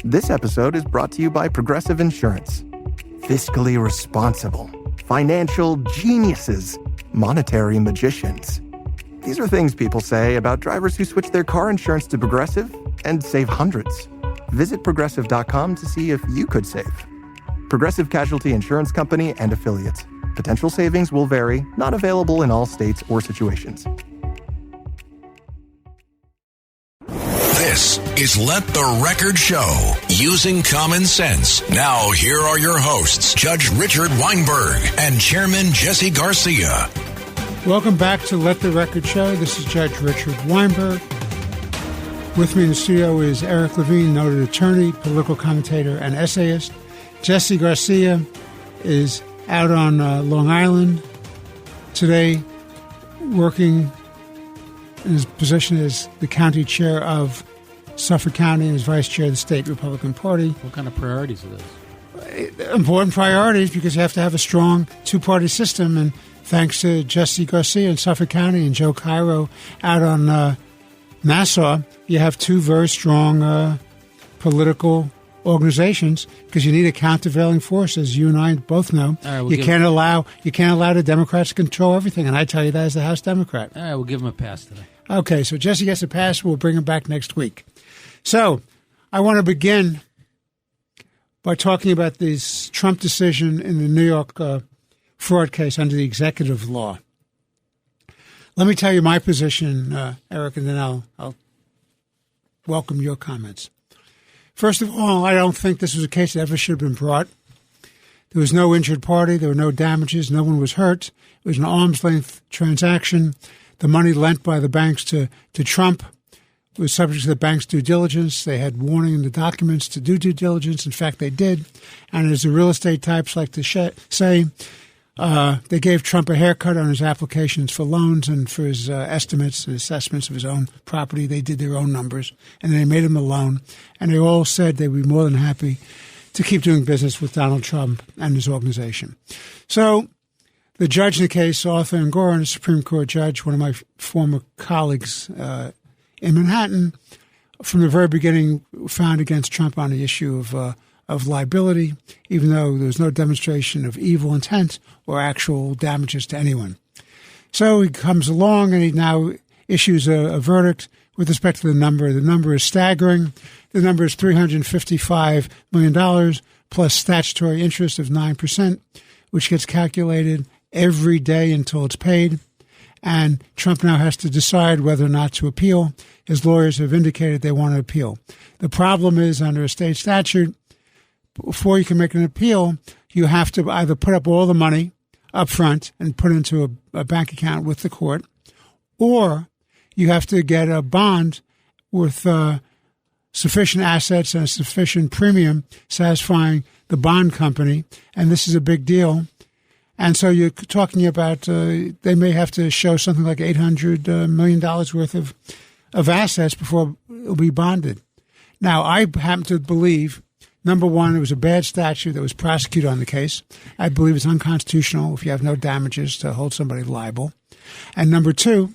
This episode is brought to you by Progressive Insurance. Fiscally responsible, financial geniuses, monetary magicians. These are things people say about drivers who switch their car insurance to Progressive and save hundreds. Visit Progressive.com to see if you could save. Progressive Casualty Insurance Company and Affiliates. Potential savings will vary, not available in all states or situations. This is Let the Record Show, using common sense. Now, here are your hosts, Judge Richard Weinberg and Chairman Jesse Garcia. Welcome back to Let the Record Show. This is Judge Richard Weinberg. With me in the studio is Eric Levine, noted attorney, political commentator, and essayist. Jesse Garcia is out on Long Island today, working in his position as the county chair of Suffolk County and as vice chair of the state Republican Party. What kind of priorities are those? Important priorities, because you have to have a strong two-party system. And thanks to Jesse Garcia in Suffolk County and Joe Cairo out on Nassau, you have two very strong political organizations, because you need a countervailing force, as you and I both know. Right, you can't allow the Democrats to control everything, and I tell you that as the House Democrat. All right, we'll give him a pass today. Okay, so Jesse gets a pass. We'll bring him back next week. So I want to begin by talking about this Trump decision in the New York fraud case under the executive law. Let me tell you my position, Eric, and then I'll welcome your comments. First of all, I don't think this was a case that ever should have been brought. There was no injured party. There were no damages. No one was hurt. It was an arm's-length transaction. The money lent by the banks to Trump was subject to the bank's due diligence. They had warning in the documents to do due diligence. In fact, they did. And as the real estate types like to say, they gave Trump a haircut on his applications for loans and for his estimates and assessments of his own property. They did their own numbers, and they made him a loan. And they all said they'd be more than happy to keep doing business with Donald Trump and his organization. So the judge in the case, Arthur Engoron, a Supreme Court judge, one of my former colleagues in Manhattan, from the very beginning found against Trump on the issue of liability, even though there was no demonstration of evil intent or actual damages to anyone. So he comes along and he now issues a verdict with respect to the number. The number is staggering. The number is $355 million plus statutory interest of 9%, which gets calculated every day until it's paid. And Trump now has to decide whether or not to appeal. His lawyers have indicated they want to appeal. The problem is, under a state statute, before you can make an appeal, you have to either put up all the money up front and put into a bank account with the court, or you have to get a bond with sufficient assets and a sufficient premium satisfying the bond company, and this is a big deal. And so you're talking about they may have to show something like $800 million worth of assets before it'll be bonded. Now, I happen to believe, number one, it was a bad statute that was prosecuted on the case. I believe it's unconstitutional if you have no damages to hold somebody liable. And number two,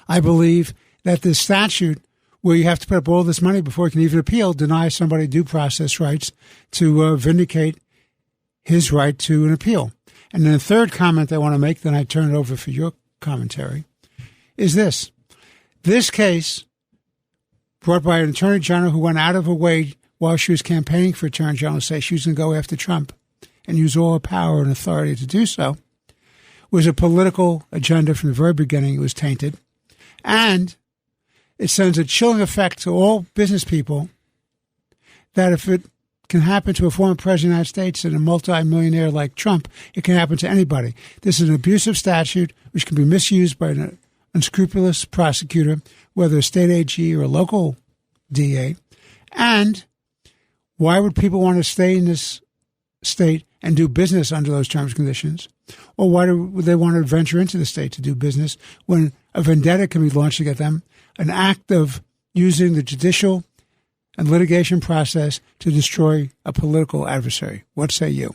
I believe that the statute where you have to put up all this money before you can even appeal denies somebody due process rights to vindicate his right to an appeal. And then the third comment I want to make, then I turn it over for your commentary, is this. This case, brought by an attorney general who went out of her way while she was campaigning for attorney general to say she was going to go after Trump and use all her power and authority to do so, was a political agenda from the very beginning. It was tainted. And it sends a chilling effect to all business people that if it can happen to a former president of the United States and a multimillionaire like Trump, it can happen to anybody. This is an abusive statute which can be misused by an unscrupulous prosecutor, whether a state AG or a local DA. And why would people want to stay in this state and do business under those terms and conditions? Or why would they want to venture into the state to do business when a vendetta can be launched against them, an act of using the judicial and litigation process to destroy a political adversary? What say you?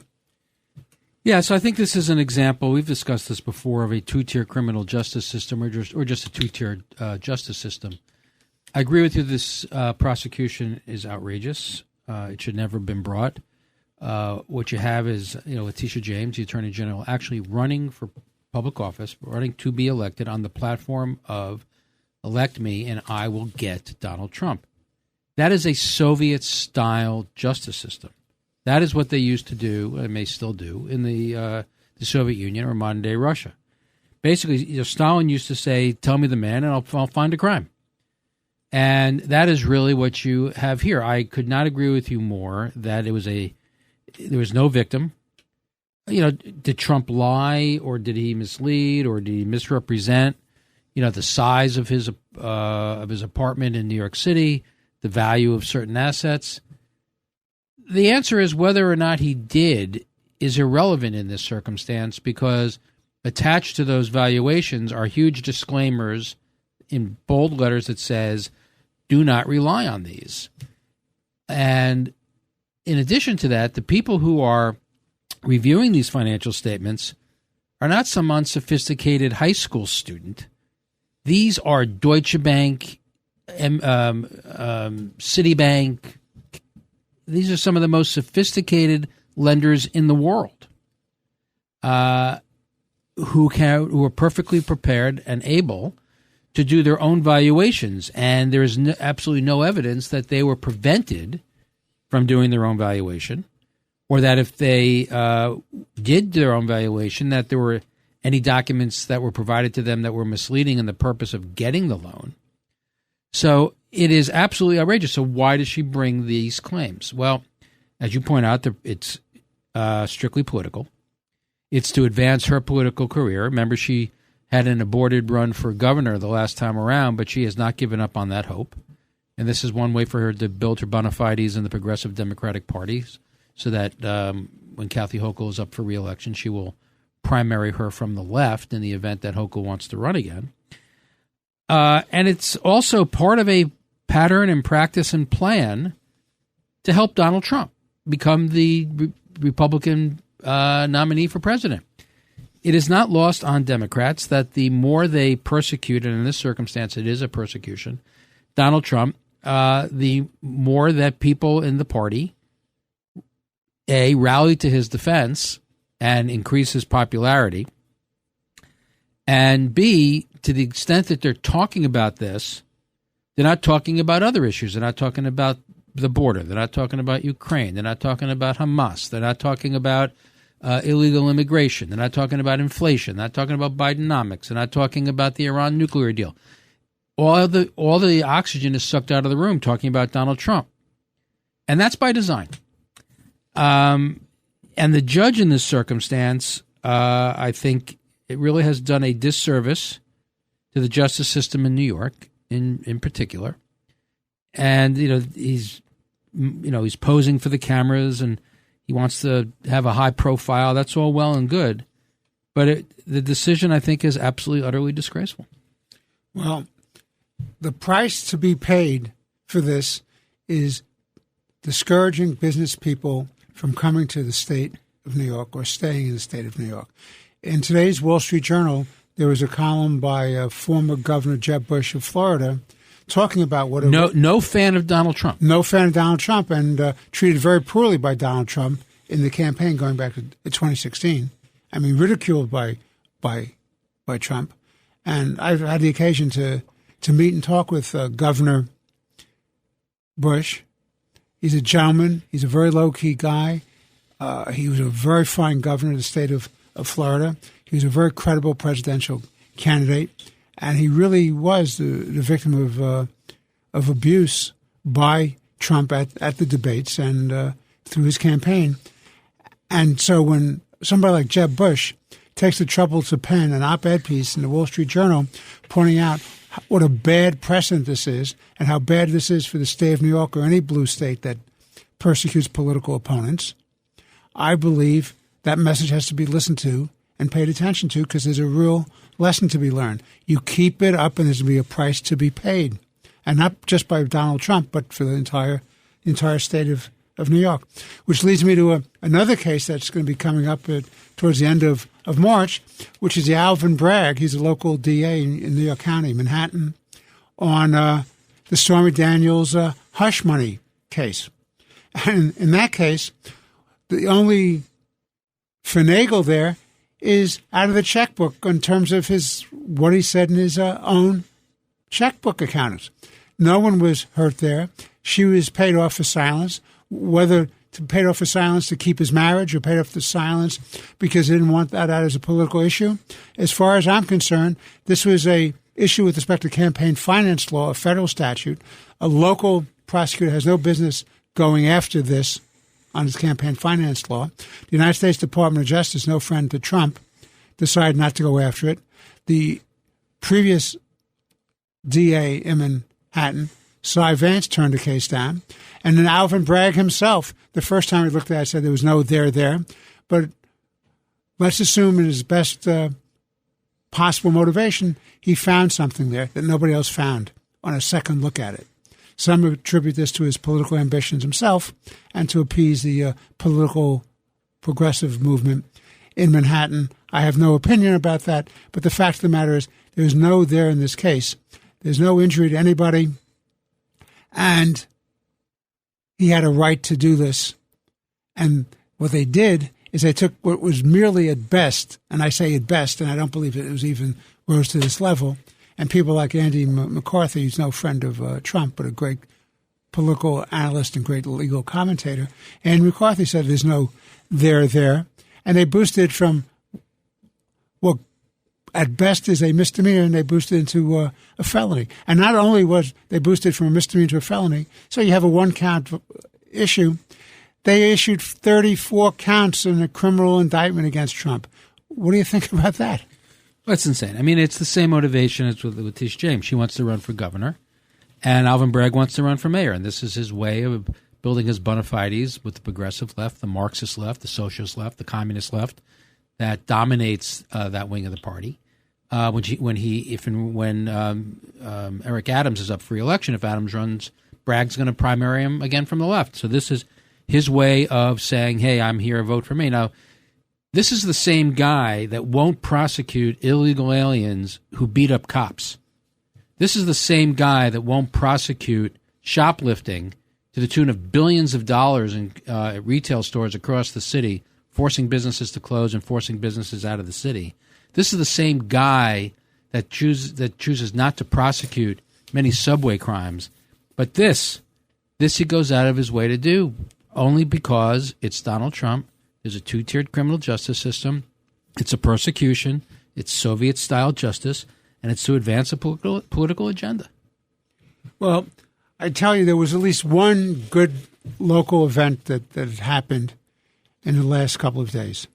Yeah, so I think this is an example, we've discussed this before, of a two-tier criminal justice system or just a two-tier justice system. I agree with you. This prosecution is outrageous. It should never have been brought. What you have is, Letitia James, the Attorney General, actually running for public office, running to be elected on the platform of elect me and I will get Donald Trump. That is a Soviet-style justice system. That is what they used to do, and may still do, in the Soviet Union or modern-day Russia. Basically, Stalin used to say, tell me the man and I'll find a crime. And that is really what you have here. I could not agree with you more that there was no victim. Did Trump lie, or did he mislead, or did he misrepresent, the size of his apartment in New York City, the value of certain assets? The answer is whether or not he did is irrelevant in this circumstance, because attached to those valuations are huge disclaimers in bold letters that says, do not rely on these. And in addition to that, the people who are reviewing these financial statements are not some unsophisticated high school student. These are Deutsche Bank, Citibank. These are some of the most sophisticated lenders in the world, who are perfectly prepared and able to do their own valuations. And there is absolutely no evidence that they were prevented from doing their own valuation, or that if they did their own valuation, that there were any documents that were provided to them that were misleading in the purpose of getting the loan. So it is absolutely outrageous. So why does she bring these claims? Well, as you point out, it's strictly political. It's to advance her political career. Remember, she had an aborted run for governor the last time around, but she has not given up on that hope. And this is one way for her to build her bona fides in the Progressive Democratic Party, so that when Kathy Hochul is up for re-election, she will primary her from the left in the event that Hochul wants to run again. And it's also part of a pattern and practice and plan to help Donald Trump become the Republican nominee for president. It is not lost on Democrats that the more they persecute, and in this circumstance it is a persecution, Donald Trump, the more that people in the party, A, rally to his defense and increase his popularity, and B, to the extent that they're talking about this, they're not talking about other issues. They're not talking about the border. They're not talking about Ukraine. They're not talking about Hamas. They're not talking about illegal immigration. They're not talking about inflation. They're not talking about Bidenomics. They're not talking about the Iran nuclear deal. All the oxygen is sucked out of the room talking about Donald Trump. And that's by design. And the judge in this circumstance, I think it really has done a disservice to the justice system in New York in particular. And, he's posing for the cameras and he wants to have a high profile. That's all well and good. But the decision, I think, is absolutely, utterly disgraceful. Well, the price to be paid for this is discouraging business people from coming to the state of New York or staying in the state of New York. In today's Wall Street Journal, there was a column by former Governor Jeb Bush of Florida talking about what no fan of Donald Trump. No fan of Donald Trump, and treated very poorly by Donald Trump in the campaign going back to 2016. I mean, ridiculed by Trump. And I've had the occasion to meet and talk with Governor Bush. He's a gentleman. He's a very low-key guy. He was a very fine governor of the state of Florida. He was a very credible presidential candidate, and he really was the victim of abuse by Trump at the debates and through his campaign. And so when somebody like Jeb Bush takes the trouble to pen an op-ed piece in the Wall Street Journal pointing out what a bad precedent this is and how bad this is for the state of New York or any blue state that persecutes political opponents, I believe that message has to be listened to and paid attention to, because there's a real lesson to be learned. You keep it up and there's going to be a price to be paid, and not just by Donald Trump, but for the entire state of New York. Which leads me to another case that's going to be coming up towards the end of March, which is the Alvin Bragg. He's a local DA in New York County, Manhattan, on the the Stormy Daniels hush money case. And in that case, the only finagle there is out of the checkbook in terms of what he said in his own checkbook accounts. No one was hurt there. She was paid off for silence, whether paid off for silence to keep his marriage or paid off for silence because he didn't want that out as a political issue. As far as I'm concerned, this was a issue with respect to campaign finance law, a federal statute. A local prosecutor has no business going after this on his campaign finance law. The United States Department of Justice, no friend to Trump, decided not to go after it. The previous DA in Manhattan, Cy Vance, turned the case down. And then Alvin Bragg himself, the first time he looked at it, said there was no there. But let's assume in his best possible motivation, he found something there that nobody else found on a second look at it. Some attribute this to his political ambitions himself and to appease the political progressive movement in Manhattan. I have no opinion about that, but the fact of the matter is there's no there in this case. There's no injury to anybody, and he had a right to do this. And what they did is they took what was merely at best, and I say at best, and I don't believe it was even rose to this level, and people like Andy McCarthy, who's no friend of Trump, but a great political analyst and great legal commentator, and McCarthy said there's no there. And they boosted from what at best is a misdemeanor, and they boosted into a felony. And not only was they boosted from a misdemeanor to a felony, so you have a one-count issue, they issued 34 counts in a criminal indictment against Trump. What do you think about that? That's insane. I mean, it's the same motivation as with Letitia James. She wants to run for governor, and Alvin Bragg wants to run for mayor. And this is his way of building his bona fides with the progressive left, the Marxist left, the socialist left, the communist left that dominates that wing of the party. When Eric Adams is up for re-election, if Adams runs, Bragg's going to primary him again from the left. So this is his way of saying, hey, I'm here, vote for me. Now, this is the same guy that won't prosecute illegal aliens who beat up cops. This is the same guy that won't prosecute shoplifting to the tune of billions of dollars in retail stores across the city, forcing businesses to close and forcing businesses out of the city. This is the same guy that chooses not to prosecute many subway crimes. But this he goes out of his way to do, only because it's Donald Trump. There's a two-tiered criminal justice system. It's a persecution. It's Soviet-style justice, and it's to advance a political agenda. Well, I tell you, there was at least one good local event that had happened in the last couple of days.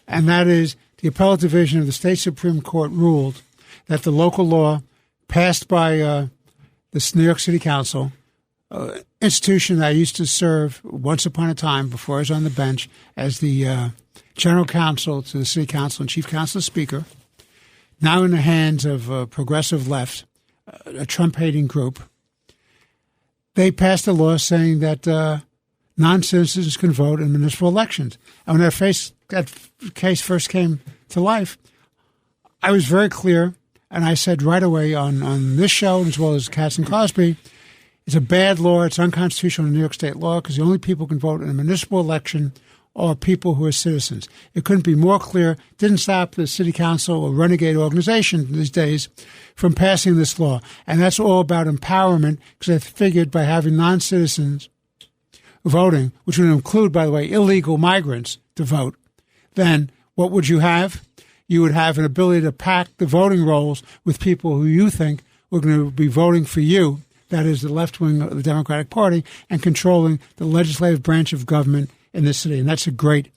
And that is the appellate division of the state Supreme Court ruled that the local law passed by the New York City Council, institution that I used to serve once upon a time before I was on the bench as the general counsel to the city council and chief council speaker, now in the hands of progressive left, a Trump-hating group. They passed a law saying that non-citizens can vote in municipal elections. And when that case first came to life, I was very clear, and I said right away on this show as well as Katz and Cosby, it's a bad law. It's unconstitutional in New York state law because the only people who can vote in a municipal election are people who are citizens. It couldn't be more clear. It didn't stop the city council or renegade organization these days from passing this law. And that's all about empowerment because I figured by having non-citizens voting, which would include, by the way, illegal migrants to vote, then what would you have? You would have an ability to pack the voting rolls with people who you think were going to be voting for you. That is the left wing of the Democratic Party and controlling the legislative branch of government in this city. And that's a great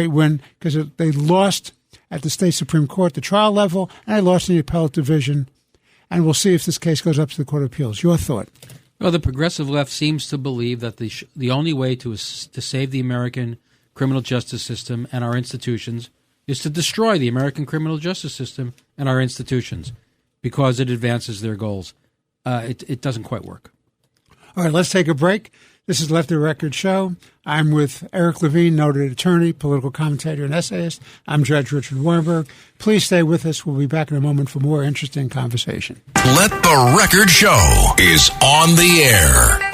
win because they lost at the state Supreme Court, the trial level, and they lost in the appellate division. And we'll see if this case goes up to the Court of Appeals. Your thought? Well, the progressive left seems to believe that the only way to save the American criminal justice system and our institutions is to destroy the American criminal justice system and our institutions because it advances their goals. It doesn't quite work. All right, let's take a break. This is Let the Record Show. I'm with Eric Levine, noted attorney, political commentator, and essayist. I'm Judge Richard Weinberg. Please stay with us. We'll be back in a moment for more interesting conversation. Let the Record Show is on the air.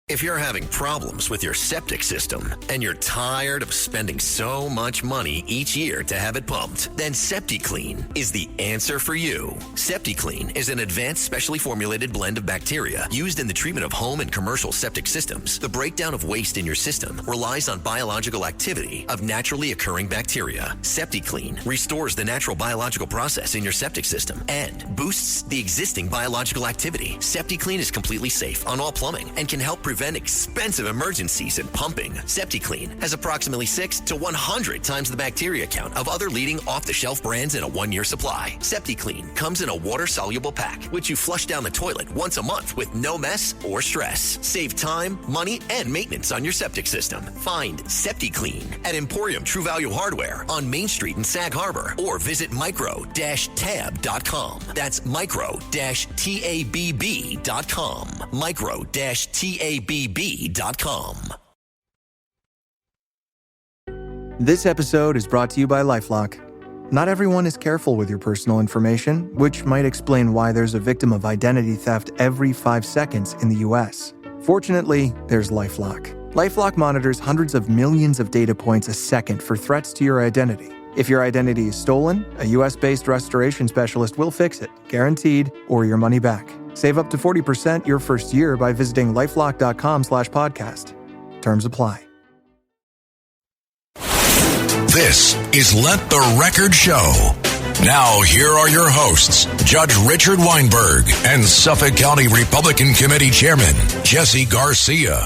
If you're having problems with your septic system and you're tired of spending so much money each year to have it pumped, then SeptiClean is the answer for you. SeptiClean is an advanced specially formulated blend of bacteria used in the treatment of home and commercial septic systems. The breakdown of waste in your system relies on biological activity of naturally occurring bacteria. SeptiClean restores the natural biological process in your septic system and boosts the existing biological activity. SeptiClean is completely safe on all plumbing and can help prevent expensive emergencies in pumping. SeptiClean has approximately 6 to 100 times the bacteria count of other leading off-the-shelf brands in a 1-year supply. SeptiClean comes in a water-soluble pack, which you flush down the toilet once a month with no mess or stress. Save time, money, and maintenance on your septic system. Find SeptiClean at Emporium True Value Hardware on Main Street in Sag Harbor or visit micro-tab.com. That's micro-tabb.com. Micro-tabb.com. This episode is brought to you by LifeLock. Not everyone is careful with your personal information, which might explain why there's a victim of identity theft every 5 seconds in the U.S. Fortunately, there's LifeLock. LifeLock monitors hundreds of millions of data points a second for threats to your identity. If your identity is stolen, a U.S.-based restoration specialist will fix it, guaranteed, or your money back. Save up to 40% your first year by visiting lifelock.com/podcast. Terms apply. This is Let the Record Show. Now, here are your hosts, Judge Richard Weinberg and Suffolk County Republican Committee Chairman Jesse Garcia.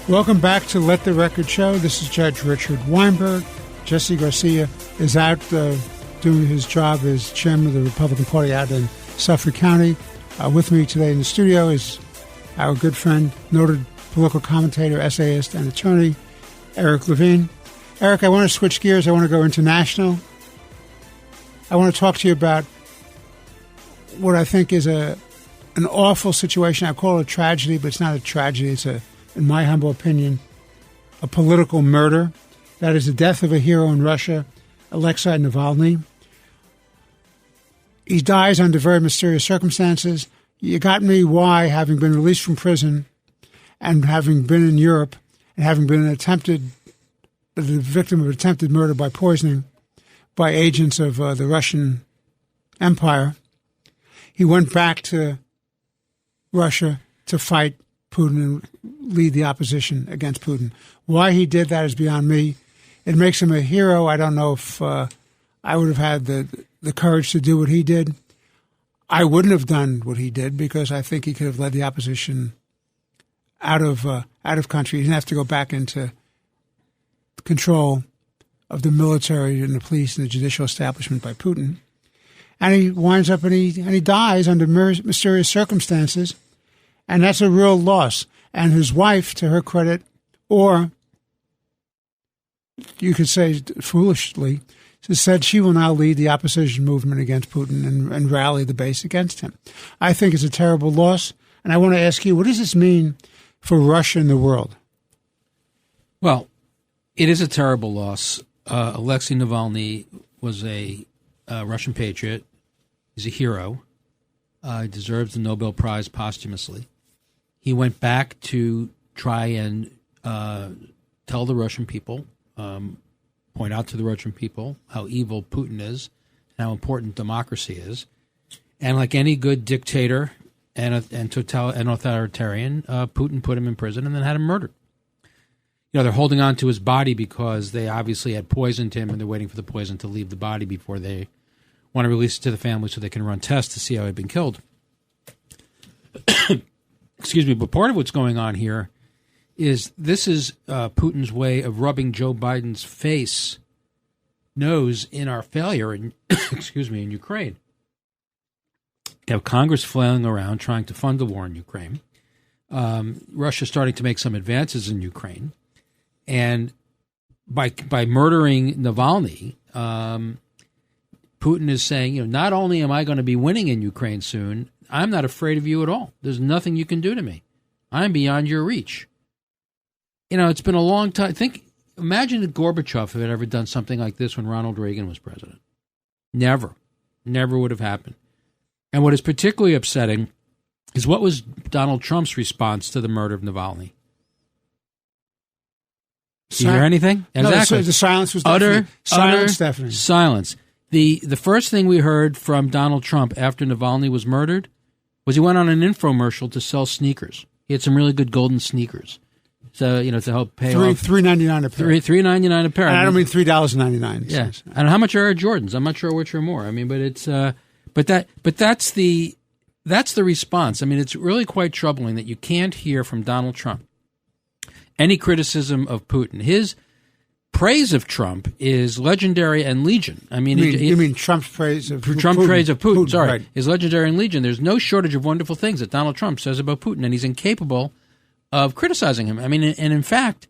Welcome back to Let the Record Show. This is Judge Richard Weinberg. Jesse Garcia is out doing his job as chairman of the Republican Party out in Suffolk County. With me today in the studio is our good friend, noted political commentator, essayist, and attorney, Eric Levine. Eric, I want to switch gears. I want to go international. I want to talk to you about what I think is an awful situation. I call it a tragedy, but it's not a tragedy. It's, in my humble opinion, a political murder. That is the death of a hero in Russia, Alexei Navalny. He dies under very mysterious circumstances. You got me why, having been released from prison and having been in Europe and having been the victim of attempted murder by poisoning by agents of the Russian Empire, he went back to Russia to fight Putin and lead the opposition against Putin. Why he did that is beyond me. It makes him a hero. I don't know if I would have had the courage to do what he did. I wouldn't have done what he did because I think he could have led the opposition out of country. He didn't have to go back into control of the military and the police and the judicial establishment by Putin. And he winds up and he dies under mysterious circumstances, and that's a real loss. And his wife, to her credit, or you could say foolishly, said she will now lead the opposition movement against Putin and rally the base against him. I think it's a terrible loss, and I want to ask you, what does this mean for Russia and the world? Well, it is a terrible loss. Alexei Navalny was a Russian patriot. He's a hero. He deserves the Nobel Prize posthumously. He went back to try and tell the Russian people, point out to the Russian people how evil Putin is and how important democracy is. And like any good dictator and authoritarian, Putin put him in prison and then had him murdered. You know, they're holding on to his body because they obviously had poisoned him, and they're waiting for the poison to leave the body before they want to release it to the family so they can run tests to see how he'd been killed. Excuse me, but part of what's going on here is this is Putin's way of rubbing Joe Biden's nose in our failure in, in Ukraine. You have Congress flailing around trying to fund the war in Ukraine. Russia's starting to make some advances in Ukraine. And by murdering Navalny, Putin is saying, not only am I going to be winning in Ukraine soon, I'm not afraid of you at all. There's nothing you can do to me. I'm beyond your reach. It's been a long time. Imagine if Gorbachev had ever done something like this when Ronald Reagan was president. Never would have happened. And what is particularly upsetting is what was Donald Trump's response to the murder of Navalny? Did you hear anything? Exactly. No, the silence was utter silence. Definitely silence. The first thing we heard from Donald Trump after Navalny was murdered was he went on an infomercial to sell sneakers. He had some really good golden sneakers. So, to help pay off. $3.99 a pair. $3.99 a pair. And I don't mean $3.99. Yeah. And how much are Air Jordans? I'm not sure which are more. But it's that's the response. It's really quite troubling that you can't hear from Donald Trump any criticism of Putin. His praise of Trump is legendary and legion. You mean Trump's praise of Putin? Trump's praise of Putin, sorry, right. is legendary and legion. There's no shortage of wonderful things that Donald Trump says about Putin, and he's incapable of criticizing him. And in fact,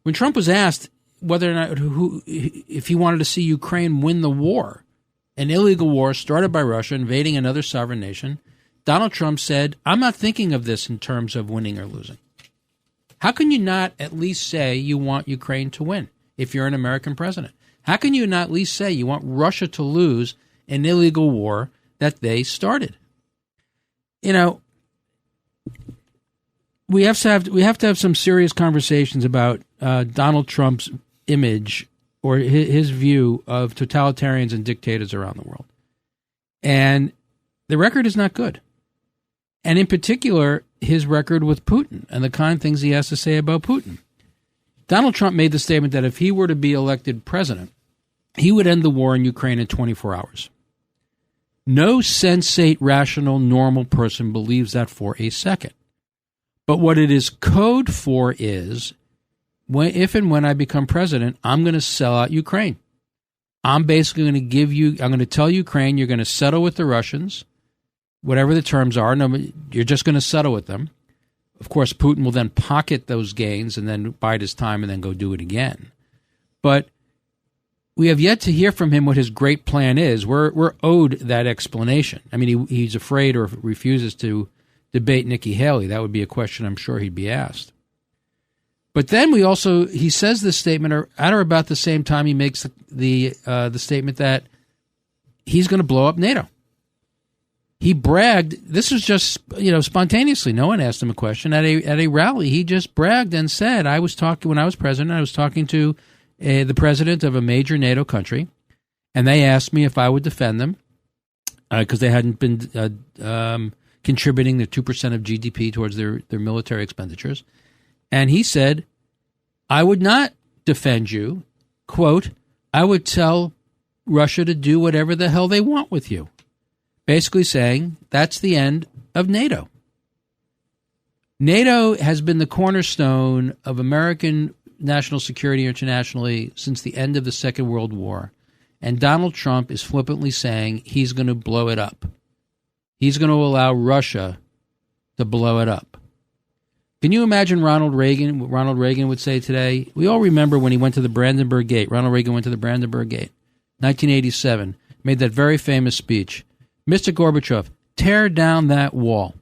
when Trump was asked whether or not if he wanted to see Ukraine win the war, an illegal war started by Russia invading another sovereign nation, Donald Trump said, "I'm not thinking of this in terms of winning or losing." How can you not at least say you want Ukraine to win if you're an American president? How can you not at least say you want Russia to lose an illegal war that they started? We have to have some serious conversations about Donald Trump's image or his view of totalitarians and dictators around the world. And the record is not good. And in particular, his record with Putin and the kind of things he has to say about Putin. Donald Trump made the statement that if he were to be elected president, he would end the war in Ukraine in 24 hours. No sensate, rational, normal person believes that for a second. But what it is code for is, if and when I become president, I'm going to sell out Ukraine. I'm basically going to I'm going to tell Ukraine you're going to settle with the Russians, whatever the terms are. No, you're just going to settle with them. Of course, Putin will then pocket those gains and then bide his time and then go do it again. But we have yet to hear from him what his great plan is. We're owed that explanation. He's afraid or refuses to debate Nikki Haley. That would be a question I'm sure he'd be asked. But then he says this statement at or about the same time he makes the statement that he's going to blow up NATO. He bragged. This was just spontaneously. No one asked him a question at a rally. He just bragged and said, when I was president, I was talking to the president of a major NATO country, and they asked me if I would defend them because they hadn't been contributing their 2% of GDP towards their military expenditures. And he said, I would not defend you. Quote, I would tell Russia to do whatever the hell they want with you. Basically saying that's the end of NATO. NATO has been the cornerstone of American national security internationally since the end of the Second World War. And Donald Trump is flippantly saying he's going to blow it up. He's going to allow Russia to blow it up. Can you imagine what Ronald Reagan would say today? We all remember when he went to the Brandenburg Gate. Ronald Reagan went to the Brandenburg Gate, 1987, made that very famous speech. Mr. Gorbachev, tear down that wall.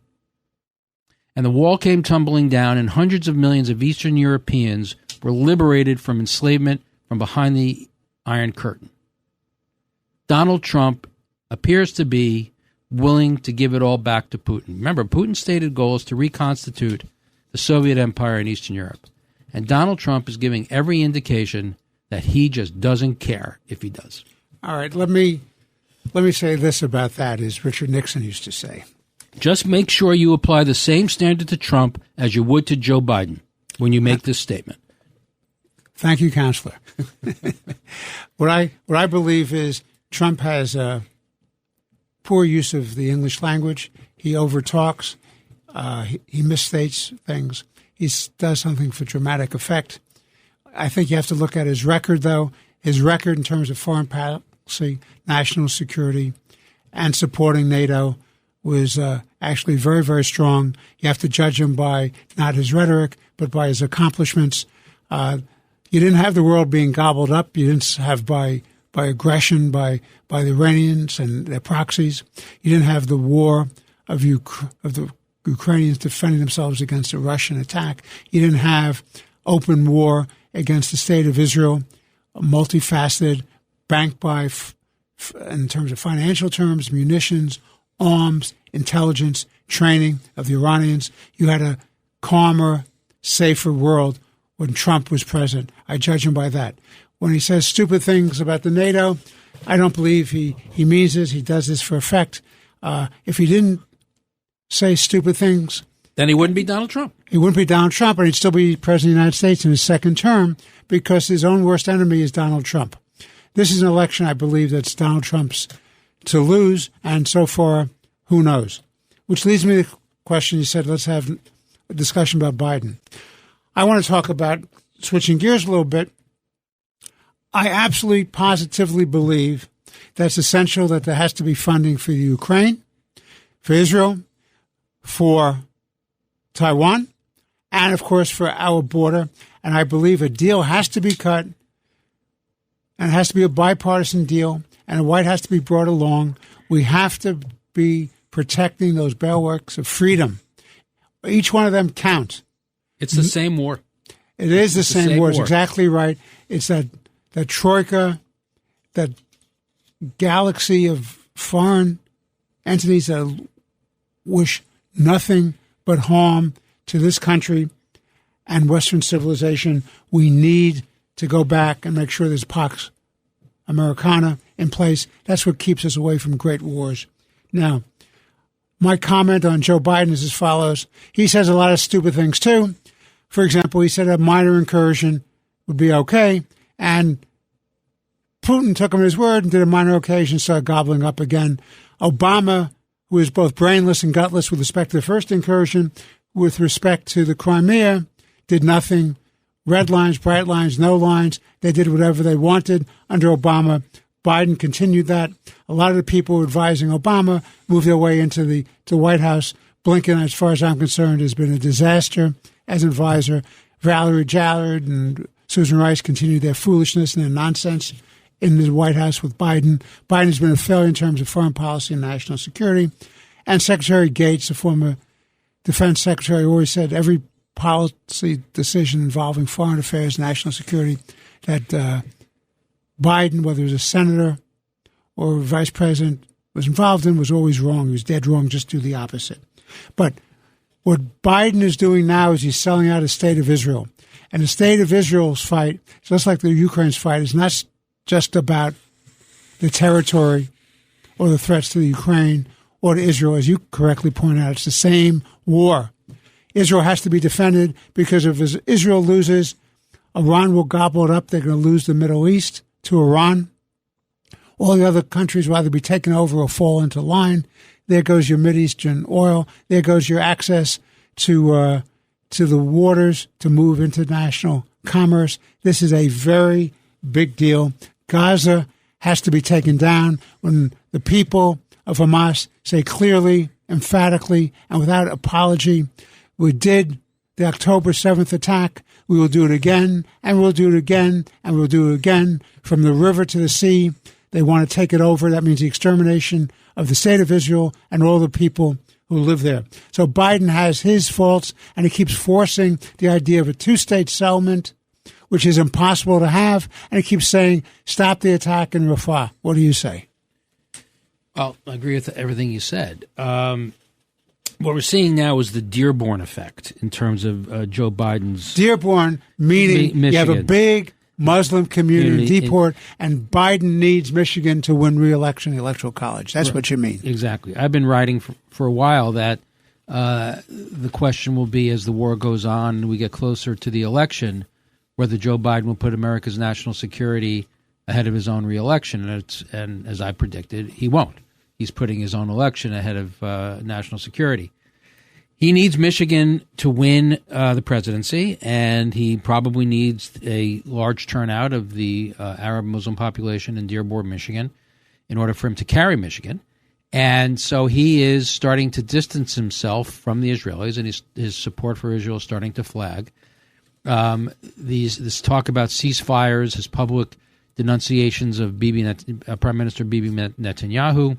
And the wall came tumbling down, and hundreds of millions of Eastern Europeans were liberated from enslavement from behind the Iron Curtain. Donald Trump appears to be willing to give it all back to Putin. Remember, Putin's stated goal is to reconstitute the Soviet Empire in Eastern Europe. And Donald Trump is giving every indication that he just doesn't care if he does. All right, let me say this about that, as Richard Nixon used to say. Just make sure you apply the same standard to Trump as you would to Joe Biden when you make this statement. Thank you, Counselor. What I believe is Trump has a poor use of the English language. He overtalks. He misstates things. He does something for dramatic effect. I think you have to look at his record, though. His record in terms of foreign policy, national security, and supporting NATO was actually very, very strong. You have to judge him by not his rhetoric, but by his accomplishments. You didn't have the world being gobbled up. You didn't have by by aggression by the Iranians and their proxies. You didn't have the war of the Ukrainians defending themselves against a Russian attack. You didn't have open war against the state of Israel, multifaceted, banked by, in terms of financial terms, munitions, arms, intelligence, training of the Iranians. You had a calmer, safer world when Trump was president. I judge him by that. When he says stupid things about the NATO, I don't believe he means this. He does this for effect. If he didn't say stupid things, then he wouldn't be Donald Trump. He wouldn't be Donald Trump, and he'd still be president of the United States in his second term because his own worst enemy is Donald Trump. This is an election, I believe, that's Donald Trump's to lose, and so far, who knows? Which leads me to the question you said, let's have a discussion about Biden. I want to talk about, switching gears a little bit, I absolutely, positively believe that it's essential that there has to be funding for the Ukraine, for Israel, for Taiwan, and, of course, for our border. And I believe a deal has to be cut, and it has to be a bipartisan deal, and a White has to be brought along. We have to be protecting those bulwarks of freedom. Each one of them counts. It's the same war. It is the same war. It's exactly right. It's that troika, that galaxy of foreign entities that wish nothing but harm to this country and Western civilization. We need to go back and make sure there's Pax Americana in place. That's what keeps us away from great wars. Now, my comment on Joe Biden is as follows. He says a lot of stupid things, too. For example, he said a minor incursion would be okay, and Putin took him at his word and did a minor occasion, started gobbling up again. Obama, who is both brainless and gutless with respect to the first incursion, with respect to the Crimea, did nothing. Red lines, bright lines, no lines. They did whatever they wanted under Obama. Biden continued that. A lot of the people who were advising Obama moved their way into the White House. Blinken, as far as I'm concerned, has been a disaster as an advisor. Valerie Jarrett and Susan Rice continued their foolishness and their nonsense in the White House with Biden. Biden has been a failure in terms of foreign policy and national security. And Secretary Gates, the former defense secretary, always said every policy decision involving foreign affairs, national security, that Biden, whether he was a senator or a vice president, was involved in was always wrong. He was dead wrong, just do the opposite. But what Biden is doing now is he's selling out the state of Israel. And the state of Israel's fight, just like the Ukraine's fight, is not just about the territory or the threats to the Ukraine or to Israel. As you correctly point out, it's the same war. Israel has to be defended because if Israel loses, Iran will gobble it up. They're going to lose the Middle East to Iran. All the other countries will either be taken over or fall into line. There goes your Mideastern oil. There goes your access to the waters to move international commerce. This is a very big deal. Gaza has to be taken down. When the people of Hamas say clearly, emphatically, and without apology, we did the October 7th attack. We will do it again, and we'll do it again, and we'll do it again. From the river to the sea, they want to take it over. That means the extermination of the state of Israel and all the people who live there. So Biden has his faults, and he keeps forcing the idea of a two-state settlement, which is impossible to have, and he keeps saying, stop the attack in Rafah. What do you say? Well, I agree with everything you said. What we're seeing now is the Dearborn effect in terms of Joe Biden's... Dearborn, meaning you have a big Muslim community deport, and Biden needs Michigan to win re-election in the Electoral College. That's right. What you mean. Exactly. I've been writing for a while that the question will be, as the war goes on and we get closer to the election, whether Joe Biden will put America's national security ahead of his own re-election. And as I predicted, he won't. He's putting his own election ahead of national security. He needs Michigan to win the presidency, and he probably needs a large turnout of the Arab Muslim population in Dearborn, Michigan, in order for him to carry Michigan. And so he is starting to distance himself from the Israelis, and his support for Israel is starting to flag. This talk about ceasefires, his public denunciations of Prime Minister Bibi Netanyahu,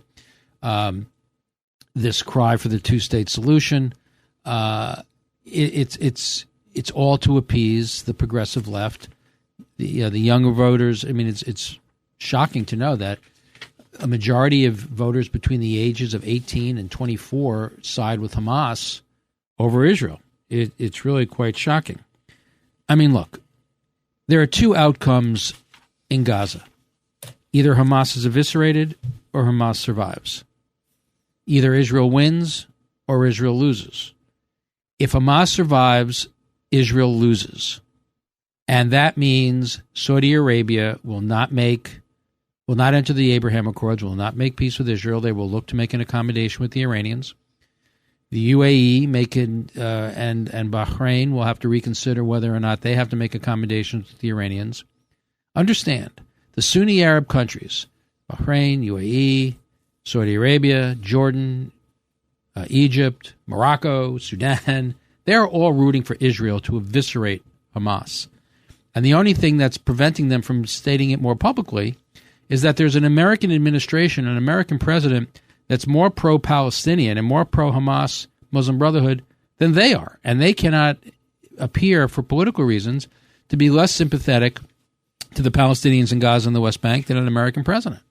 this cry for the two-state solution. It's all to appease the progressive left, the younger voters. I mean, it's shocking to know that a majority of voters between the ages of 18 and 24 side with Hamas over Israel. It's really quite shocking. I mean, look, there are two outcomes in Gaza. Either Hamas is eviscerated or Hamas survives. Either Israel wins or Israel loses. If Hamas survives, Israel loses. And that means Saudi Arabia will not enter the Abraham Accords, will not make peace with Israel. They will look to make an accommodation with the Iranians. The UAE and Bahrain will have to reconsider whether or not they have to make accommodations with the Iranians. Understand, the Sunni Arab countries, Bahrain, UAE, Saudi Arabia, Jordan, Egypt, Morocco, Sudan, they're all rooting for Israel to eviscerate Hamas. And the only thing that's preventing them from stating it more publicly is that there's an American administration, an American president that's more pro-Palestinian and more pro-Hamas Muslim Brotherhood than they are. And they cannot appear, for political reasons, to be less sympathetic to the Palestinians in Gaza and the West Bank than an American president.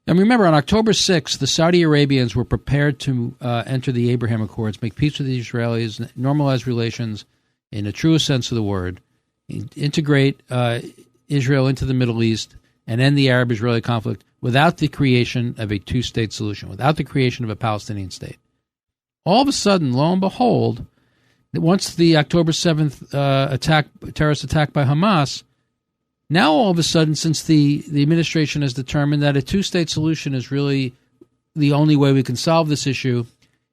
And remember, on October 6th, the Saudi Arabians were prepared to enter the Abraham Accords, make peace with the Israelis, normalize relations in the truest sense of the word, integrate Israel into the Middle East, and end the Arab-Israeli conflict without the creation of a two-state solution, without the creation of a Palestinian state. All of a sudden, lo and behold, once the October 7th terrorist attack by Hamas, now all of a sudden, since the administration has determined that a two-state solution is really the only way we can solve this issue,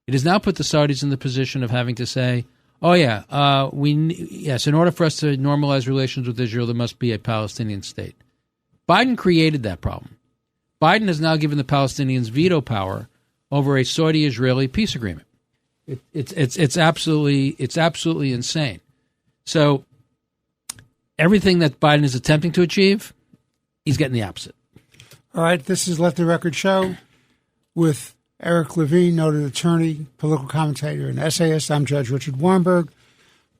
it has now put the Saudis in the position of having to say, oh yeah, in order for us to normalize relations with Israel, there must be a Palestinian state. Biden created that problem. Biden has now given the Palestinians veto power over a Saudi-Israeli peace agreement. It's absolutely insane. So everything that Biden is attempting to achieve, he's getting the opposite. All right, this is Let the Record Show with Eric Levine, noted attorney, political commentator, and essayist. I'm Judge Richard Weinberg.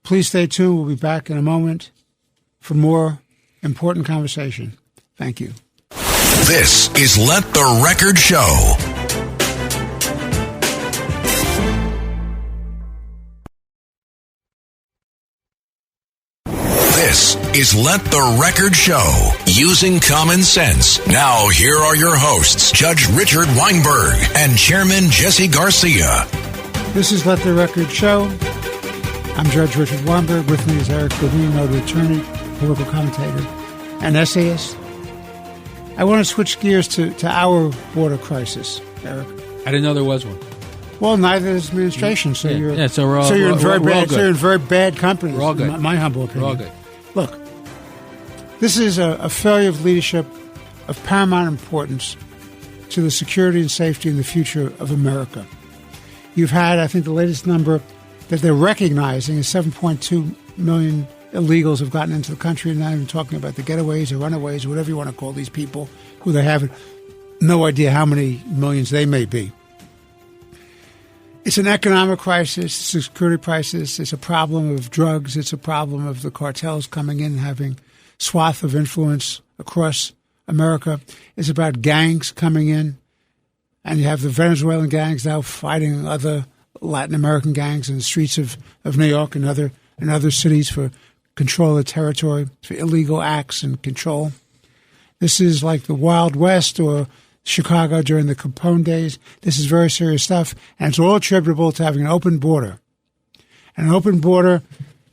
Please stay tuned. We'll be back in a moment for more important conversation. Thank you. This is Let the Record Show. This is Let the Record Show, using common sense. Now, here are your hosts, Judge Richard Weinberg and Chairman Jesse Garcia. This is Let the Record Show. I'm Judge Richard Weinberg. With me is Eric Levine, noted attorney, political commentator, and essayist. I want to switch gears to our border crisis, Eric. I didn't know there was one. Well, neither is the administration, so you're in very bad company. We're all good. My humble opinion. We're all good. Look, this is a failure of leadership of paramount importance to the security and safety and the future of America. You've had, I think the latest number that they're recognizing is 7.2 million illegals have gotten into the country, not even talking about the getaways or runaways or whatever you want to call these people, who they have no idea how many millions they may be. It's an economic crisis, it's a security crisis, it's a problem of drugs, it's a problem of the cartels coming in, having swath of influence across America. It's about gangs coming in, and you have the Venezuelan gangs now fighting other Latin American gangs in the streets of New York and other cities for control of territory, for illegal acts and control. This is like the Wild West or Chicago during the Capone days. This is very serious stuff, and it's all attributable to having an open border. And an open border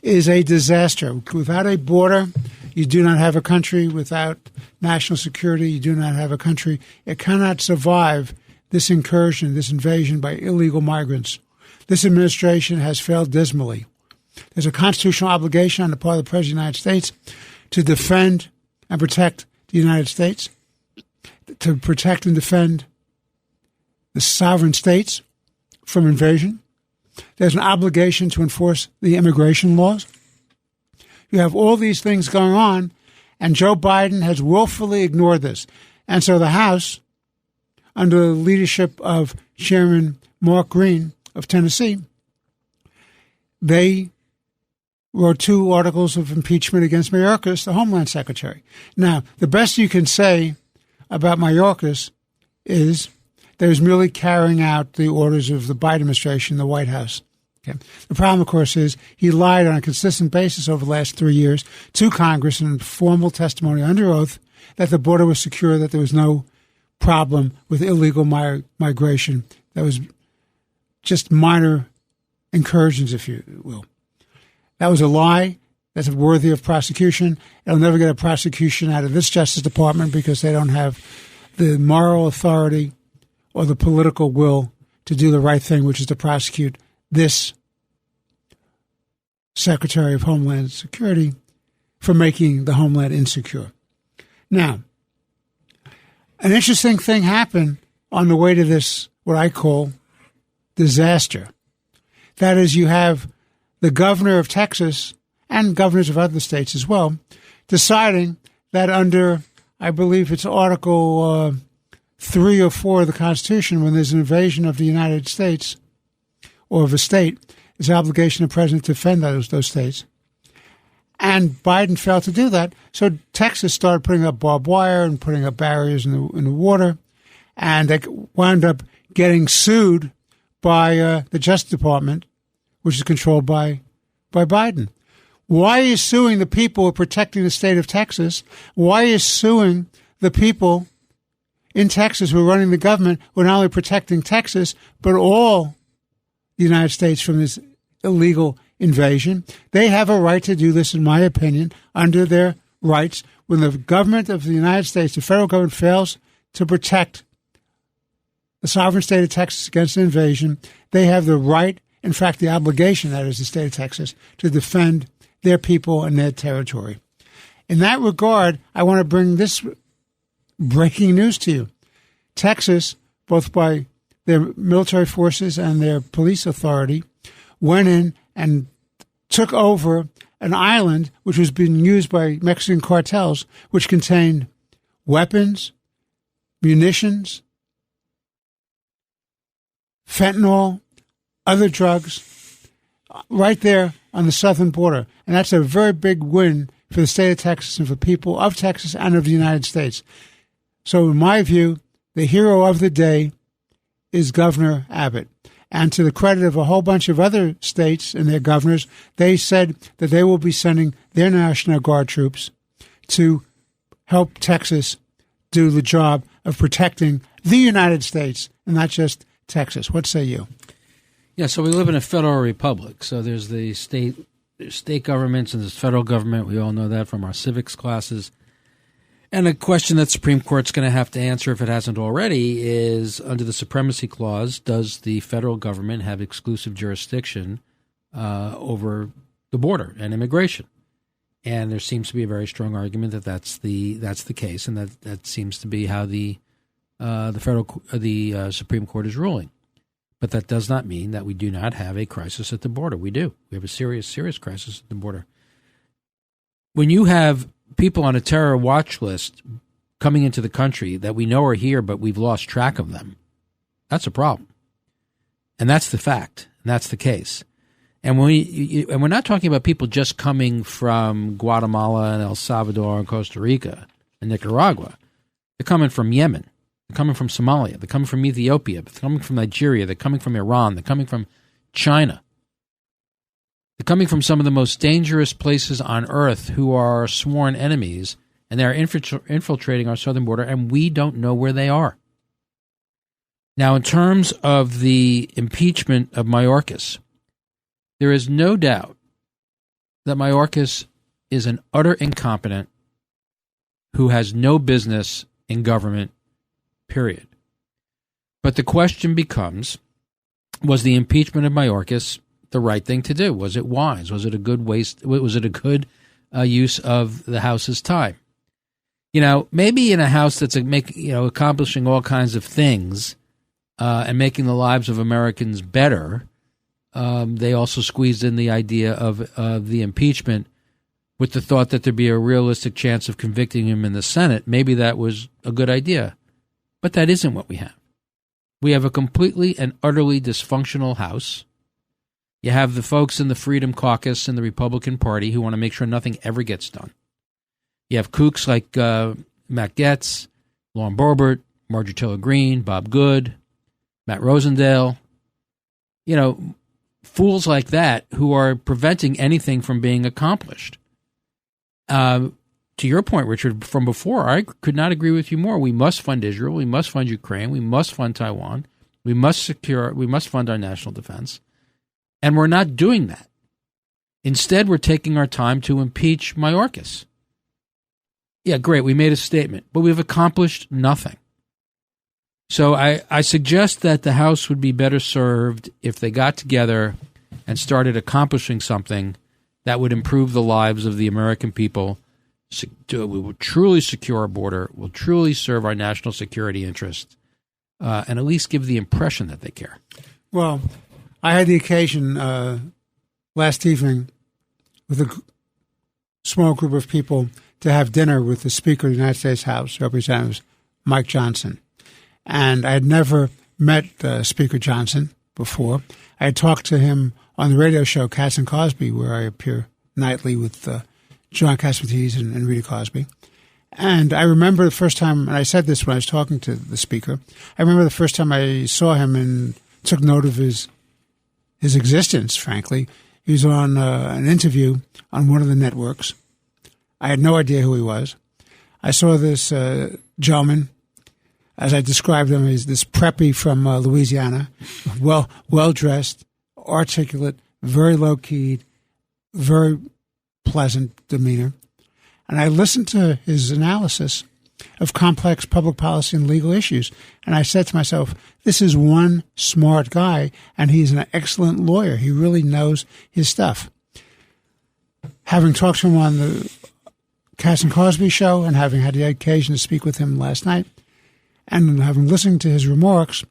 is a disaster. Without a border, you do not have a country. Without national security, you do not have a country. It cannot survive this incursion, this invasion by illegal migrants. This administration has failed dismally. There's a constitutional obligation on the part of the President of the United States to defend and protect the United States, to protect and defend the sovereign states from invasion. There's an obligation to enforce the immigration laws. You have all these things going on, And Joe Biden has willfully ignored this. And so the House, under the leadership of Chairman Mark Green of Tennessee, they wrote 2 articles of impeachment against Mayorkas, the Homeland Secretary. Now, the best you can say about Mayorkas is that he was merely carrying out the orders of the Biden administration, the White House. Okay. The problem, of course, is he lied on a consistent basis over the last 3 years to Congress in formal testimony under oath that the border was secure, that there was no problem with illegal migration. That was just minor incursions, if you will. That was a lie. That's worthy of prosecution. It'll never get a prosecution out of this Justice Department because they don't have the moral authority or the political will to do the right thing, which is to prosecute this Secretary of Homeland Security for making the homeland insecure. Now, an interesting thing happened on the way to this, what I call disaster. That is, you have the governor of Texas and governors of other states as well deciding that under, I believe it's Article 3 or 4 of the Constitution, when there's an invasion of the United States or of a state, it's the obligation of the president to defend those states. And Biden failed to do that. So Texas started putting up barbed wire and putting up barriers in the water. And they wound up getting sued by the Justice Department, which is controlled by Biden. Why are you suing the people who are protecting the state of Texas? Why are you suing the people in Texas who are running the government who are not only protecting Texas, but all the United States from this illegal invasion? They have a right to do this, in my opinion, under their rights. When the government of the United States, the federal government, fails to protect the sovereign state of Texas against an invasion, they have the right, in fact, the obligation, that is the state of Texas, to defend their people and their territory. In that regard, I want to bring this breaking news to you. Texas, both by their military forces and their police authority, went in and took over an island which was being used by Mexican cartels, which contained weapons, munitions, fentanyl, other drugs, right there on the southern border. And that's a very big win for the state of Texas and for people of Texas and of the United States. So in my view, the hero of the day is Governor Abbott. And to the credit of a whole bunch of other states and their governors, they said that they will be sending their National Guard troops to help Texas do the job of protecting the United States and not just Texas. What say you? Yeah, so we live in a federal republic. So there's the state governments and there's federal government. We all know that from our civics classes. And a question that Supreme Court's going to have to answer, if it hasn't already, is under the Supremacy Clause, does the federal government have exclusive jurisdiction over the border and immigration? And there seems to be a very strong argument that that's the case, and that seems to be how the Supreme Court is ruling. But that does not mean that we do not have a crisis at the border. We do. We have a serious crisis at the border. When you have people on a terror watch list coming into the country that we know are here, but we've lost track of them, that's a problem. And that's the fact. And that's the case. And we're not talking about people just coming from Guatemala and El Salvador and Costa Rica and Nicaragua. They're coming from Yemen. They're coming from Somalia. They're coming from Ethiopia. They're coming from Nigeria. They're coming from Iran. They're coming from China. They're coming from some of the most dangerous places on earth who are sworn enemies, and they're infiltrating our southern border, and we don't know where they are. Now, in terms of the impeachment of Mayorkas, there is no doubt that Mayorkas is an utter incompetent who has no business in government, period. But the question becomes, was the impeachment of Mayorkas the right thing to do? Was it wise? Was it a good waste? Was it a good use of the House's time? You know, maybe in a House that's accomplishing all kinds of things and making the lives of Americans better, they also squeezed in the idea of the impeachment with the thought that there'd be a realistic chance of convicting him in the Senate, maybe that was a good idea. But that isn't what we have. We have a completely and utterly dysfunctional House. You have the folks in the Freedom Caucus in the Republican Party who want to make sure nothing ever gets done. You have kooks like Matt Gaetz, Lauren Boebert, Marjorie Taylor Greene, Bob Good, Matt Rosendale. You know, fools like that who are preventing anything from being accomplished. To your point, Richard, from before, I could not agree with you more. We must fund Israel. We must fund Ukraine. We must fund Taiwan. We must fund our national defense. And we're not doing that. Instead, we're taking our time to impeach Mayorkas. Yeah, great. We made a statement, but we've accomplished nothing. So I suggest that the House would be better served if they got together and started accomplishing something that would improve the lives of the American people. We will truly secure our border, will truly serve our national security interests, and at least give the impression that they care. Well, I had the occasion last evening with a small group of people to have dinner with the Speaker of the United States House, Representatives Mike Johnson. And I had never met Speaker Johnson before. I had talked to him on the radio show Katz and Cosby, where I appear nightly with John Catsimatidis and Rita Cosby. And I remember the first time, and I said this when I was talking to the Speaker, I remember the first time I saw him and took note of his existence, frankly. He was on an interview on one of the networks. I had no idea who he was. I saw this gentleman, as I described him, as this preppy from Louisiana, well-dressed, articulate, very low-keyed, very pleasant demeanor. And I listened to his analysis of complex public policy and legal issues. And I said to myself, this is one smart guy, and he's an excellent lawyer. He really knows his stuff. Having talked to him on the Katz and Cosby show and having had the occasion to speak with him last night and having listened to his remarks,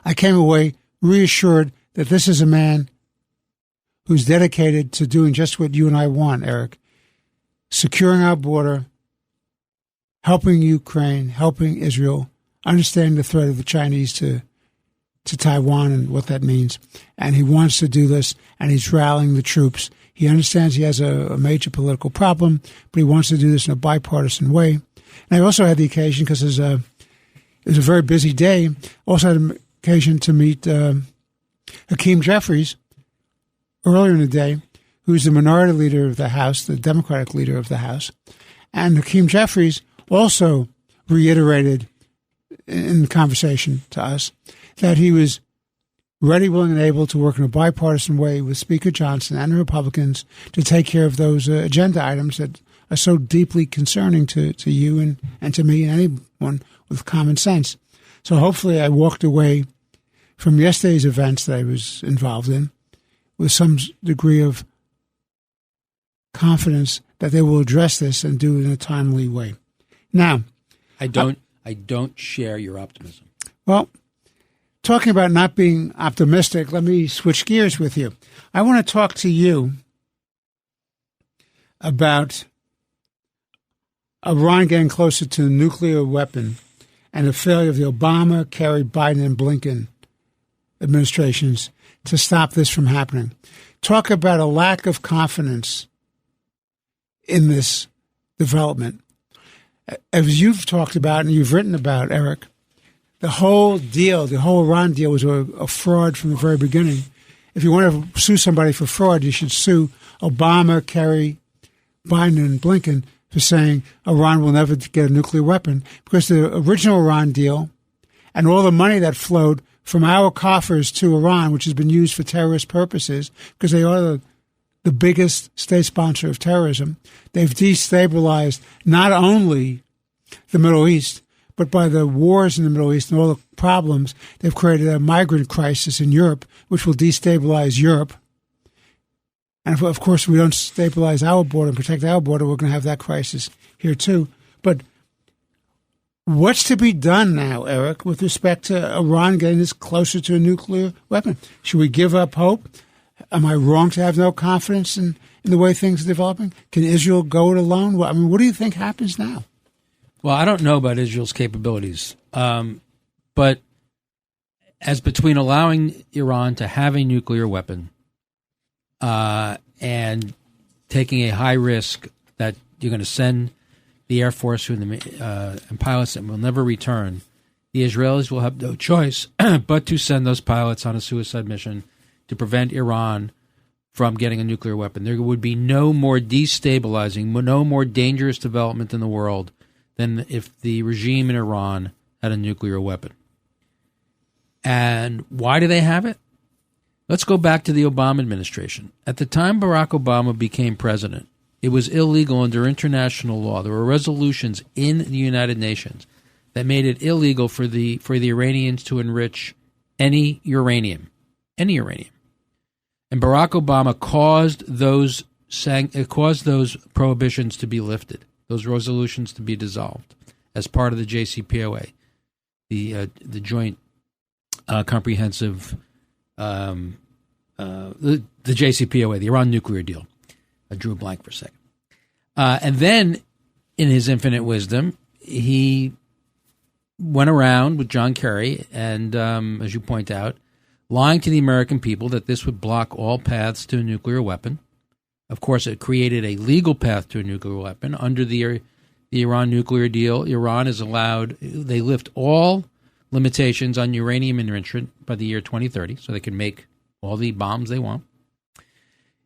I came away reassured that this is a man who's dedicated to doing just what you and I want, Eric, securing our border, helping Ukraine, helping Israel, understanding the threat of the Chinese to Taiwan and what that means. And he wants to do this, and he's rallying the troops. He understands he has a major political problem, but he wants to do this in a bipartisan way. And I also had the occasion, because it was a very busy day, also had an occasion to meet Hakeem Jeffries earlier in the day, who's the minority leader of the House, the Democratic leader of the House. And Hakeem Jeffries also reiterated in the conversation to us that he was ready, willing, and able to work in a bipartisan way with Speaker Johnson and the Republicans to take care of those agenda items that are so deeply concerning to you and to me and anyone with common sense. So hopefully I walked away from yesterday's events that I was involved in with some degree of confidence that they will address this and do it in a timely way. Now, I don't share your optimism. Well, talking about not being optimistic, let me switch gears with you. I want to talk to you about Iran getting closer to a nuclear weapon and the failure of the Obama, Kerry, Biden, and Blinken administrations to stop this from happening. Talk about a lack of confidence in this development. As you've talked about and you've written about, Eric, the whole deal, the whole Iran deal was a fraud from the very beginning. If you want to sue somebody for fraud, you should sue Obama, Kerry, Biden, and Blinken for saying Iran will never get a nuclear weapon, because the original Iran deal and all the money that flowed from our coffers to Iran, which has been used for terrorist purposes, because they are the biggest state sponsor of terrorism, they've destabilized not only the Middle East, but by the wars in the Middle East and all the problems, they've created a migrant crisis in Europe, which will destabilize Europe. And of course, if we don't stabilize our border and protect our border, we're going to have that crisis here too. But what's to be done now, Eric, with respect to Iran getting this closer to a nuclear weapon? Should we give up hope? Am I wrong to have no confidence in in the way things are developing? Can Israel go it alone? I mean, what do you think happens now? Well, I don't know about Israel's capabilities, but as between allowing Iran to have a nuclear weapon and taking a high risk that you're going to send the Air Force and pilots that will never return, the Israelis will have no choice but to send those pilots on a suicide mission to prevent Iran from getting a nuclear weapon. There would be no more destabilizing, no more dangerous development in the world than if the regime in Iran had a nuclear weapon. And why do they have it? Let's go back to the Obama administration. At the time Barack Obama became president, it was illegal under international law. There were resolutions in the United Nations that made it illegal for the Iranians to enrich any uranium. And Barack Obama caused those prohibitions to be lifted, those resolutions to be dissolved as part of the JCPOA, the Joint Comprehensive, the JCPOA, the Iran nuclear deal. I drew a blank for a second. And then, in his infinite wisdom, he went around with John Kerry and, as you point out, lying to the American people that this would block all paths to a nuclear weapon. Of course, it created a legal path to a nuclear weapon. Under the Iran nuclear deal, Iran is allowed, they lift all limitations on uranium enrichment by the year 2030, so they can make all the bombs they want.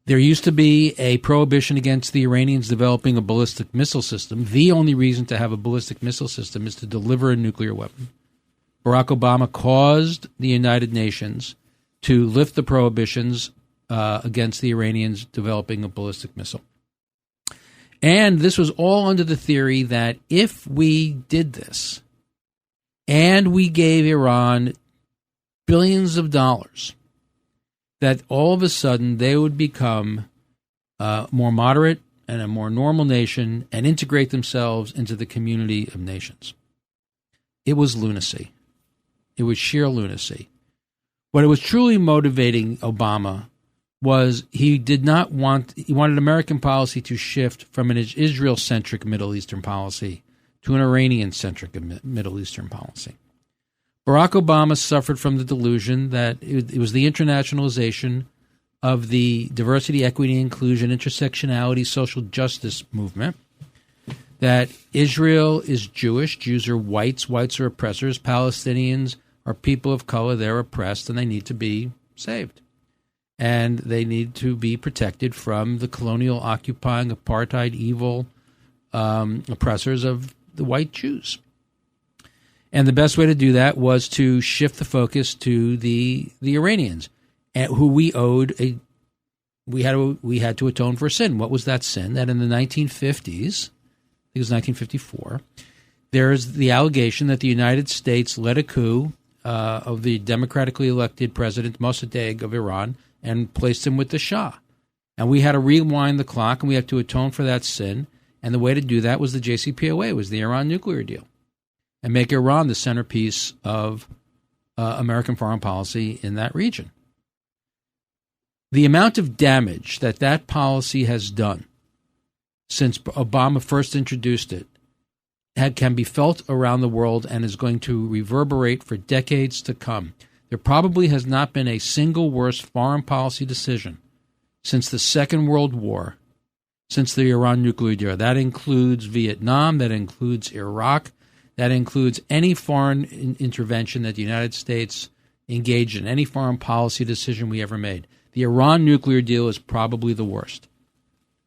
There used to be a prohibition against the Iranians developing a ballistic missile system. The only reason to have a ballistic missile system is to deliver a nuclear weapon. Barack Obama caused the United Nations to lift the prohibitions against the Iranians developing a ballistic missile. And this was all under the theory that if we did this and we gave Iran billions of dollars, that all of a sudden they would become more moderate and a more normal nation and integrate themselves into the community of nations. It was lunacy. It was sheer lunacy. What was truly motivating Obama was he wanted American policy to shift from an Israel-centric Middle Eastern policy to an Iranian-centric Middle Eastern policy. Barack Obama suffered from the delusion that it was the internationalization of the diversity, equity, inclusion, intersectionality, social justice movement, that Israel is Jewish, Jews are whites, whites are oppressors, Palestinians are people of color, they're oppressed, and they need to be saved. And they need to be protected from the colonial, occupying, apartheid, evil oppressors of the white Jews. And the best way to do that was to shift the focus to the Iranians, who we had to atone for sin. What was that sin? That in the 1950s, I think it was 1954, there's the allegation that the United States led a coup of the democratically elected president Mossadegh of Iran and placed him with the Shah. And we had to rewind the clock, and we had to atone for that sin. And the way to do that was the JCPOA, was the Iran nuclear deal, and make Iran the centerpiece of American foreign policy in that region. The amount of damage that policy has done since Obama first introduced it can be felt around the world and is going to reverberate for decades to come. There probably has not been a single worse foreign policy decision since the Second World War, since the Iran nuclear deal. That includes Vietnam, that includes Iraq, that includes any foreign intervention that the United States engaged in, any foreign policy decision we ever made. The Iran nuclear deal is probably the worst,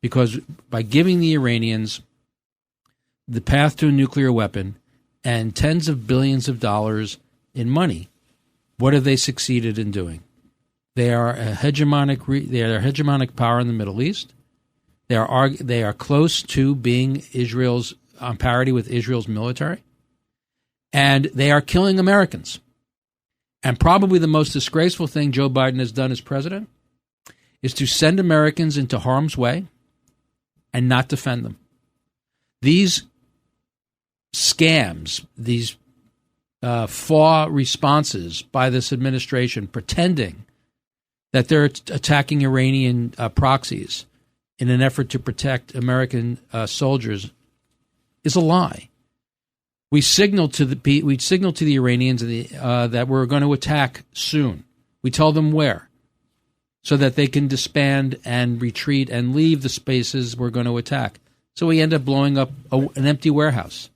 because by giving the Iranians the path to a nuclear weapon and tens of billions of dollars in money, what have they succeeded in doing? They are a hegemonic power in the Middle East. They are close to being Israel's on parity with Israel's military, and they are killing Americans. And probably the most disgraceful thing Joe Biden has done as president is to send Americans into harm's way and not defend them. These scams, these faux responses by this administration pretending that they're attacking Iranian proxies in an effort to protect American soldiers is a lie. We signaled to the Iranians that we're going to attack soon. We tell them where, so that they can disband and retreat and leave the spaces we're going to attack. So we end up blowing up an empty warehouse.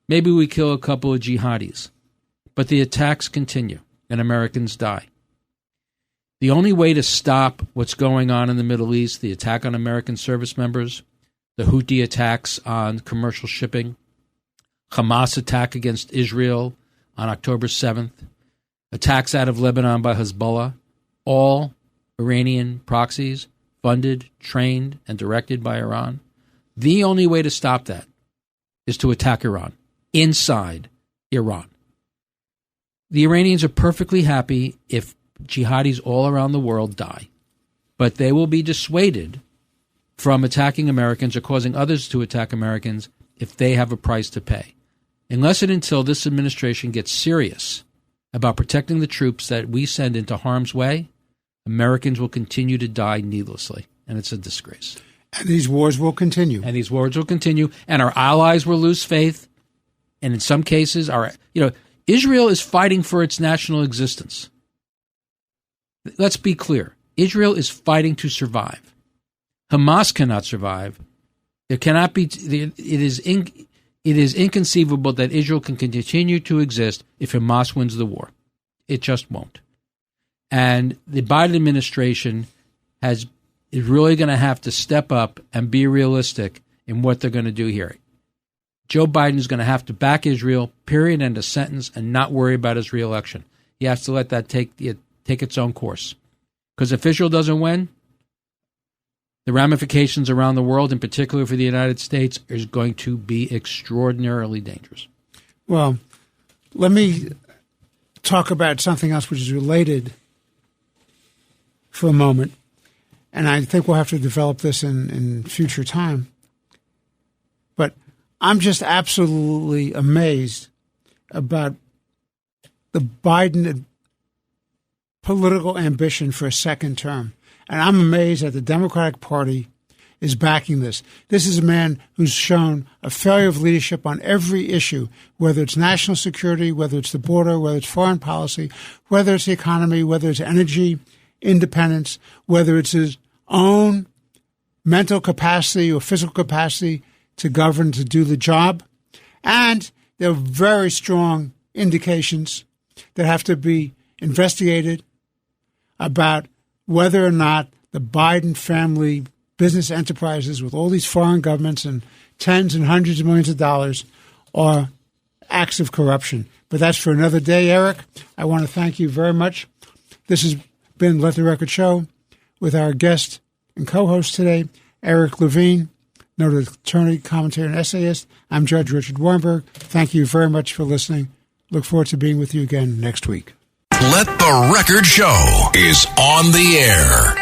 Maybe we kill a couple of jihadis, but the attacks continue and Americans die. The only way to stop what's going on in the Middle East, the attack on American service members, the Houthi attacks on commercial shipping, Hamas attack against Israel on October 7th, attacks out of Lebanon by Hezbollah, all Iranian proxies funded, trained, and directed by Iran. The only way to stop that is to attack Iran, inside Iran. The Iranians are perfectly happy if jihadis all around the world die, but they will be dissuaded from attacking Americans or causing others to attack Americans if they have a price to pay. Unless and until this administration gets serious about protecting the troops that we send into harm's way, Americans will continue to die needlessly, and it's a disgrace. And these wars will continue. And our allies will lose faith. And in some cases, Israel is fighting for its national existence. Let's be clear. Israel is fighting to survive. Hamas cannot survive. There cannot be. It is inconceivable that Israel can continue to exist if Hamas wins the war. It just won't. And the Biden administration is really going to have to step up and be realistic in what they're going to do here. Joe Biden is going to have to back Israel, period, end of sentence, and not worry about his reelection. He has to let that take its own course. Because if Israel doesn't win, the ramifications around the world, in particular for the United States, is going to be extraordinarily dangerous. Well, let me talk about something else which is related for a moment. And I think we'll have to develop this in future time. But I'm just absolutely amazed about the Biden political ambition for a second term. And I'm amazed that the Democratic Party is backing this. This is a man who's shown a failure of leadership on every issue, whether it's national security, whether it's the border, whether it's foreign policy, whether it's the economy, whether it's energy independence, whether it's his own mental capacity or physical capacity to govern, to do the job. And there are very strong indications that have to be investigated about whether or not the Biden family business enterprises with all these foreign governments and tens and hundreds of millions of dollars are acts of corruption. But that's for another day, Eric. I want to thank you very much. This has been Let the Record Show with our guest and co-host today, Eric Levine, noted attorney, commentator, and essayist. I'm Judge Richard Weinberg. Thank you very much for listening. Look forward to being with you again next week. Let the Record Show is on the air.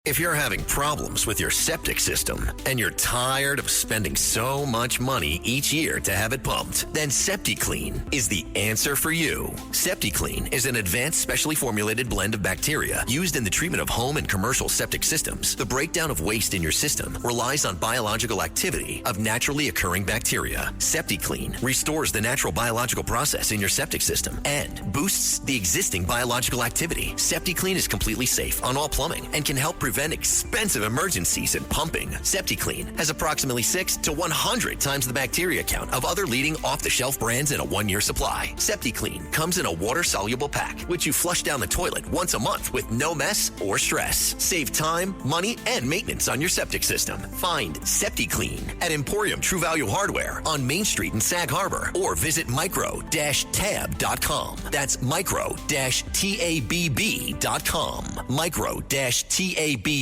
If you're having problems with your septic system and you're tired of spending so much money each year to have it pumped, then SeptiClean is the answer for you. SeptiClean is an advanced, specially formulated blend of bacteria used in the treatment of home and commercial septic systems. The breakdown of waste in your system relies on biological activity of naturally occurring bacteria. SeptiClean restores the natural biological process in your septic system and boosts the existing biological activity. SeptiClean is completely safe on all plumbing and can help prevent expensive emergencies in pumping. SeptiClean has approximately 6 to 100 times the bacteria count of other leading off-the-shelf brands in a 1-year supply. SeptiClean comes in a water-soluble pack, which you flush down the toilet once a month with no mess or stress. Save time, money, and maintenance on your septic system. Find SeptiClean at Emporium True Value Hardware on Main Street in Sag Harbor or visit micro-tab.com. That's micro-tabb.com. Micro-tabb.com.